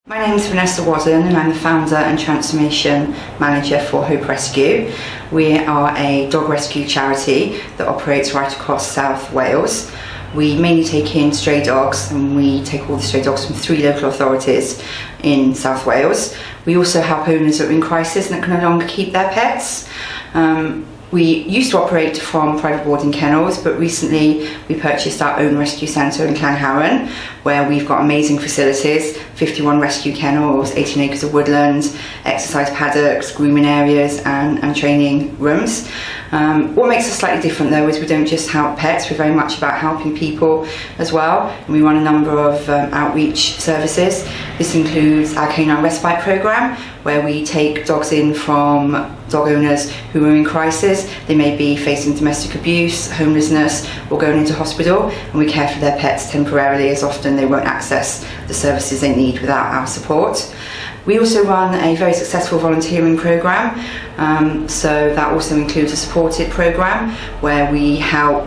My name is Vanessa Wadden and I'm the founder and transformation manager for Hope Rescue. We are a dog rescue charity that operates right across South Wales. We mainly take in stray dogs, and we take all the stray dogs from 3 local authorities in South Wales. We also help owners that are in crisis and that can no longer keep their pets. We used to operate from private boarding kennels, but recently we purchased our own rescue centre in Llanharan, where we've got amazing facilities, 51 rescue kennels, 18 acres of woodland, exercise paddocks, grooming areas and training rooms. What makes us slightly different though is we don't just help pets, we're very much about helping people as well. And we run a number of outreach services. This includes our canine respite programme, where we take dogs in from dog owners who are in crisis. They may be facing domestic abuse, homelessness, or going into hospital, and we care for their pets temporarily, as often they won't access the services they need without our support. We also run a very successful volunteering programme, so that also includes a supported programme where we help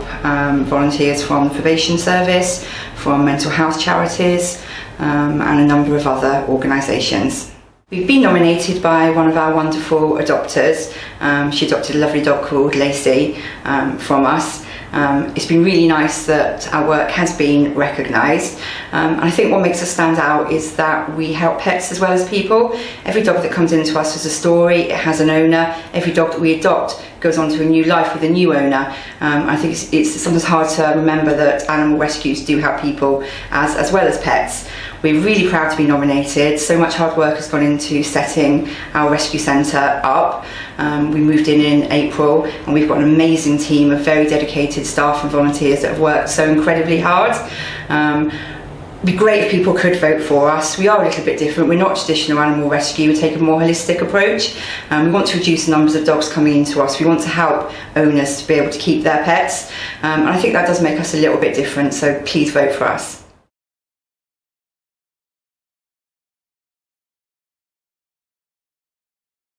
volunteers from the probation service, from mental health charities, and a number of other organisations. We've been nominated by one of our wonderful adopters. She adopted a lovely dog called Lacey from us. It's been really nice that our work has been recognised. And I think what makes us stand out is that we help pets as well as people. Every dog that comes into us has a story, it has an owner. Every dog that we adopt goes on to a new life with a new owner. I think it's sometimes hard to remember that animal rescues do help people as well as pets. We're really proud to be nominated. So much hard work has gone into setting our rescue centre up. We moved in April, and we've got an amazing team of very dedicated staff and volunteers that have worked so incredibly hard. It'd be great if people could vote for us. We are a little bit different. We're not traditional animal rescue. We take a more holistic approach. We want to reduce the numbers of dogs coming into us. We want to help owners to be able to keep their pets. And I think that does make us a little bit different, so please vote for us.